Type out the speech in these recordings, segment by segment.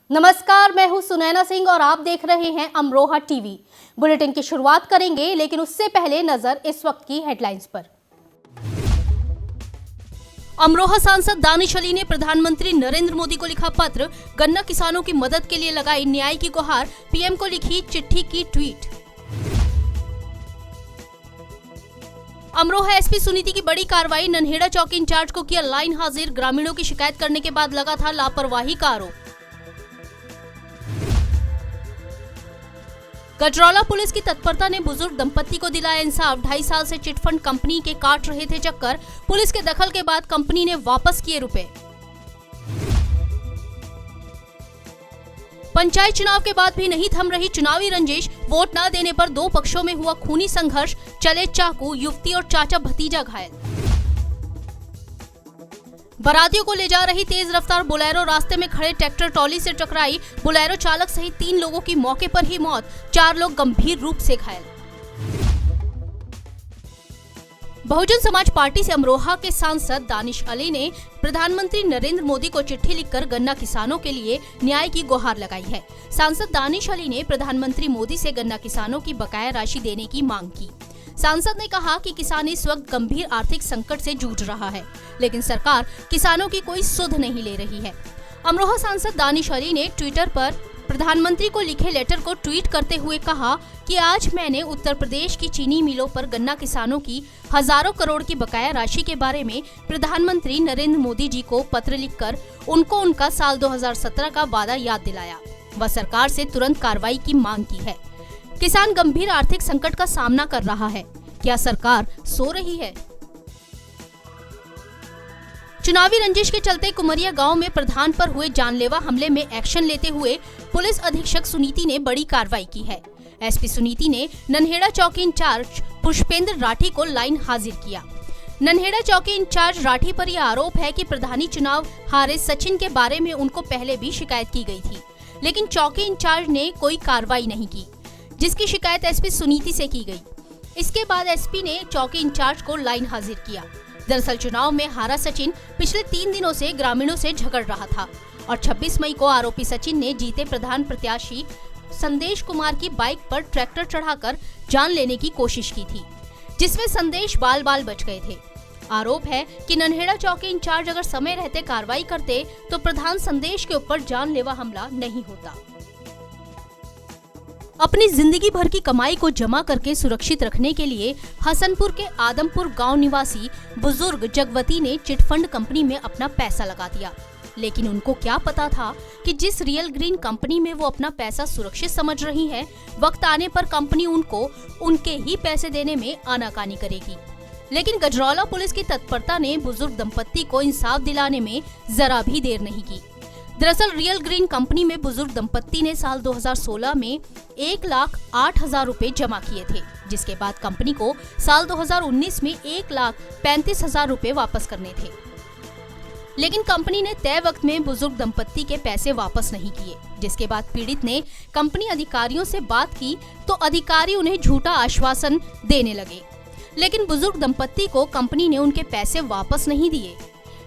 नमस्कार, मैं हूं सुनैना सिंह और आप देख रहे हैं अमरोहा टीवी। बुलेटिन की शुरुआत करेंगे, लेकिन उससे पहले नजर इस वक्त की हेडलाइंस पर। अमरोहा सांसद दानिश अली ने प्रधानमंत्री नरेंद्र मोदी को लिखा पत्र, गन्ना किसानों की मदद के लिए लगाई न्याय की गुहार, पीएम को लिखी चिट्ठी की ट्वीट। अमरोहा एसपी सुनीति की बड़ी कार्रवाई, नन्हेड़ा चौकी इंचार्ज को किया लाइन हाजिर, ग्रामीणों की शिकायत करने के बाद लगा था लापरवाही का आरोप। गजरौला पुलिस की तत्परता ने बुजुर्ग दंपत्ति को दिलाया इंसाफ, 2.5 साल से चिटफंड कंपनी के काट रहे थे चक्कर, पुलिस के दखल के बाद कंपनी ने वापस किए रुपए। पंचायत चुनाव के बाद भी नहीं थम रही चुनावी रंजिश, वोट न देने पर दो पक्षों में हुआ खूनी संघर्ष, चले चाकू, युवती और चाचा भतीजा घायल। बारातियों को ले जा रही तेज रफ्तार बोलेरो रास्ते में खड़े ट्रैक्टर ट्रॉली से टकराई, बोलेरो चालक सहित 3 लोगों की मौके पर ही मौत, 4 लोग गंभीर रूप से घायल। बहुजन समाज पार्टी से अमरोहा के सांसद दानिश अली ने प्रधानमंत्री नरेंद्र मोदी को चिट्ठी लिखकर गन्ना किसानों के लिए न्याय की गुहार लगाई है। सांसद दानिश अली ने प्रधानमंत्री मोदी से गन्ना किसानों की बकाया राशि देने की मांग की। सांसद ने कहा कि किसान इस वक्त गंभीर आर्थिक संकट से जूझ रहा है, लेकिन सरकार किसानों की कोई सुध नहीं ले रही है। अमरोहा सांसद दानिश अली ने ट्विटर पर प्रधानमंत्री को लिखे लेटर को ट्वीट करते हुए कहा कि आज मैंने उत्तर प्रदेश की चीनी मिलों पर गन्ना किसानों की हजारों करोड़ की बकाया राशि के बारे में प्रधानमंत्री नरेंद्र मोदी जी को पत्र लिखकर उनको उनका साल 2017 का वादा याद दिलाया व सरकार से तुरंत कार्रवाई की मांग की है। किसान गंभीर आर्थिक संकट का सामना कर रहा है, क्या सरकार सो रही है? चुनावी रंजिश के चलते कुमरिया गांव में प्रधान पर हुए जानलेवा हमले में एक्शन लेते हुए पुलिस अधीक्षक सुनीति ने बड़ी कार्रवाई की है। एसपी सुनीति ने नन्हेड़ा चौकी इंचार्ज पुष्पेंद्र राठी को लाइन हाजिर किया। नन्हेड़ा चौकी इंचार्ज राठी पर यह आरोप है कि प्रधानी चुनाव हारे सचिन के बारे में उनको पहले भी शिकायत की गई थी, लेकिन चौकी इंचार्ज ने कोई कार्रवाई नहीं की, जिसकी शिकायत एसपी सुनीति से की गई। इसके बाद एसपी ने चौकी इंचार्ज को लाइन हाजिर किया। दरअसल चुनाव में हारा सचिन पिछले 3 दिनों से ग्रामीणों से झगड़ रहा था और 26 मई को आरोपी सचिन ने जीते प्रधान प्रत्याशी संदेश कुमार की बाइक पर ट्रैक्टर चढ़ाकर जान लेने की कोशिश की थी, जिसमें संदेश बाल बाल बच गए थे। आरोप है कि नन्हेड़ा चौकी इंचार्ज अगर समय रहते कार्रवाई करते तो प्रधान संदेश के ऊपर जानलेवा हमला नहीं होता। अपनी जिंदगी भर की कमाई को जमा करके सुरक्षित रखने के लिए हसनपुर के आदमपुर गांव निवासी बुजुर्ग जगवती ने चिटफंड कंपनी में अपना पैसा लगा दिया, लेकिन उनको क्या पता था कि जिस रियल ग्रीन कंपनी में वो अपना पैसा सुरक्षित समझ रही है, वक्त आने पर कंपनी उनको उनके ही पैसे देने में आनाकानी करेगी। लेकिन गजरौला पुलिस की तत्परता ने बुजुर्ग दंपत्ति को इंसाफ दिलाने में जरा भी देर नहीं की। दरअसल रियल ग्रीन कंपनी में बुजुर्ग दंपत्ति ने साल 2016 में 1,08,000 रुपए जमा किए थे, जिसके बाद कंपनी को साल 2019 में 1,35,000 रुपए वापस करने थे, लेकिन कंपनी ने तय वक्त में बुजुर्ग दंपत्ति के पैसे वापस नहीं किए। जिसके बाद पीड़ित ने कंपनी अधिकारियों से बात की तो अधिकारी उन्हें झूठा आश्वासन देने लगे, लेकिन बुजुर्ग दंपत्ति को कंपनी ने उनके पैसे वापस नहीं दिए।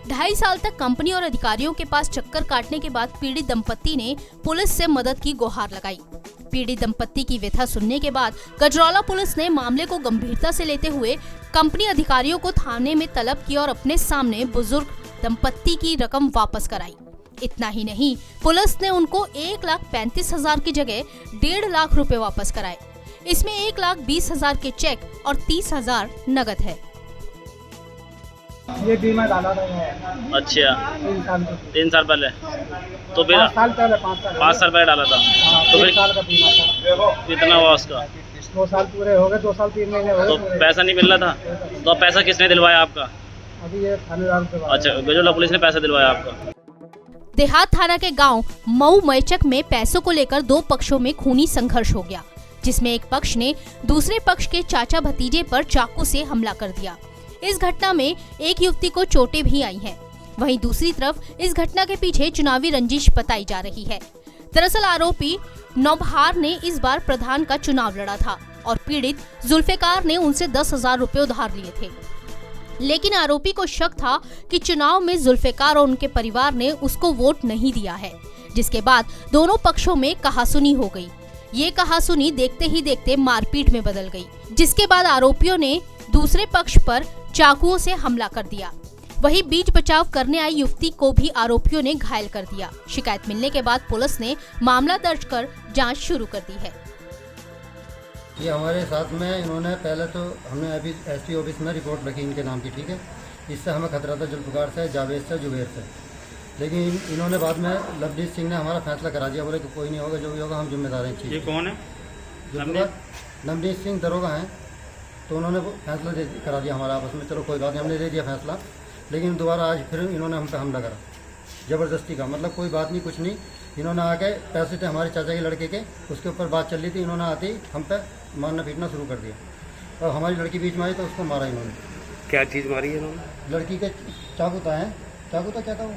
2.5 साल तक कंपनी और अधिकारियों के पास चक्कर काटने के बाद पीड़ित दंपत्ति ने पुलिस से मदद की गुहार लगाई। पीड़ित दंपत्ति की व्यथा सुनने के बाद गजरौला पुलिस ने मामले को गंभीरता से लेते हुए कंपनी अधिकारियों को थाने में तलब किया और अपने सामने बुजुर्ग दंपत्ति की रकम वापस कराई। इतना ही नहीं, पुलिस ने उनको 1,35,000 की जगह 1.5 लाख रुपए वापस कराए। इसमें 1,20,000 के चेक और 30,000 नगद है। ये बीमा डाला था। अच्छा, 3 साल पहले तो फिर 5 साल पहले 5 साल पहले डाला था। तो फिर 1 साल का बीमा था। कितना हुआ उसका? 2 साल पूरे हो गए, 2 साल 3 महीने हो तो गए। पैसा नहीं मिल रहा था, तो पैसा किसने दिलवाया आपका? अभी ये थानेदार से बात। अच्छा, गजरौला पुलिस ने पैसा दिलवाया आपका। देहात थाना के गांव मऊ मैचक में पैसों को लेकर 2 पक्षों में खूनी संघर्ष हो गया, जिसमें एक पक्ष ने दूसरे पक्ष के चाचा भतीजे पर चाकू से हमला कर दिया। इस घटना में एक युवती को चोटें भी आई हैं। वहीं दूसरी तरफ इस घटना के पीछे चुनावी रंजिश बताई जा रही है। दरअसल आरोपी नौबहार ने इस बार प्रधान का चुनाव लड़ा था और पीड़ित जुल्फिकार ने उनसे 10,000 रुपए उधार लिए थे, लेकिन आरोपी को शक था कि चुनाव में जुल्फिकार और उनके परिवार ने उसको वोट नहीं दिया है। जिसके बाद दोनों पक्षों में कहासुनी हो गई। ये कहासुनी देखते ही देखते मारपीट में बदल गई, जिसके बाद आरोपियों ने दूसरे पक्ष पर चाकुओं से हमला कर दिया। वहीं बीच बचाव करने आई युवती को भी आरोपियों ने घायल कर दिया। शिकायत मिलने के बाद पुलिस ने मामला दर्ज कर जांच शुरू कर दी है। ये हमारे साथ में इन्होंने पहले तो हमने अभी एसपी ऑफिस में रिपोर्ट रखी इनके नाम की, ठीक है। इससे हमें खतरा था जुल्फकार से, जावेद से, जुबैर से, लेकिन इन्होंने बाद में लवजीत सिंह ने हमारा फैसला करा दिया, बोले कि कोई नहीं होगा, जो भी होगा हम जिम्मेदार हैं। ये कौन है? नवनीत सिंह दरोगा हैं, तो उन्होंने फैसला करा दिया हमारा आपस में, चलो कोई बात नहीं, हमने दे दिया फैसला। लेकिन दोबारा आज फिर इन्होंने हम पे हमला करा ज़बरदस्ती का, मतलब कोई बात नहीं, कुछ नहीं। इन्होंने आके पैसे थे हमारे चाचा के लड़के के, उसके ऊपर बात चल रही थी, इन्होंने आते ही हम पे मारना पीटना शुरू कर दिया और हमारी लड़की बीच में आई तो उसको मारा इन्होंने। क्या चीज़ मारी है इन्होंने? लड़की के चाकू था क्या था वो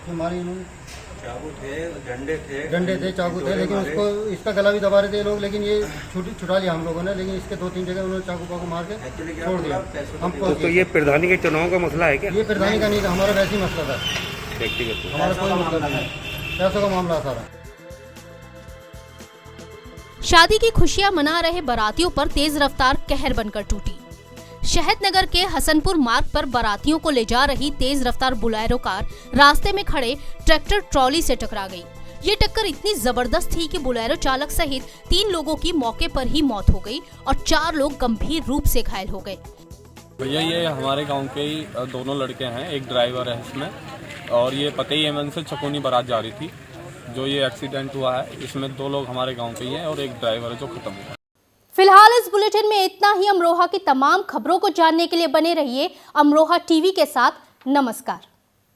जो मारी इन्होंने? चाकू थे, डंडे थे, चाकू थे, लेकिन उसको इसका गला भी दबा रहे थे लोग, लेकिन ये छुड़ा लिया हम लोगों ने, लेकिन इसके 2-3 जगह उन्होंने चाकू मार के छोड़ दिया हमको। तो ये प्रधानी के चुनाव का मसला है क्या? ये प्रधानी का नहीं था, हमारा वैसे ही मसला था, व्यक्तिगत हमारा कोई मतलब नहीं, पैसों का मामला सारा। शादी की खुशियां मना रहे बारातियों पर तेज रफ्तार कहर बनकर टूटी। शहदनगर के हसनपुर मार्ग पर बारातियों को ले जा रही तेज रफ्तार बुलेरो कार रास्ते में खड़े ट्रैक्टर ट्रॉली से टकरा गई। ये टक्कर इतनी जबरदस्त थी कि बुलेरो चालक सहित 3 लोगों की मौके पर ही मौत हो गई और 4 लोग गंभीर रूप से घायल हो गए। भैया ये हमारे गांव के ही दोनों लड़के हैं, एक ड्राइवर है इसमें, और ये पतेई एमन से चकोनी बारात जा रही थी। जो ये एक्सीडेंट हुआ है इसमें 2 लोग हमारे गांव के ही हैं और एक ड्राइवर है जो खत्म हुआ। फिलहाल इस बुलेटिन में इतना ही। अमरोहा की तमाम खबरों को जानने के लिए बने रहिए अमरोहा टीवी के साथ। नमस्कार।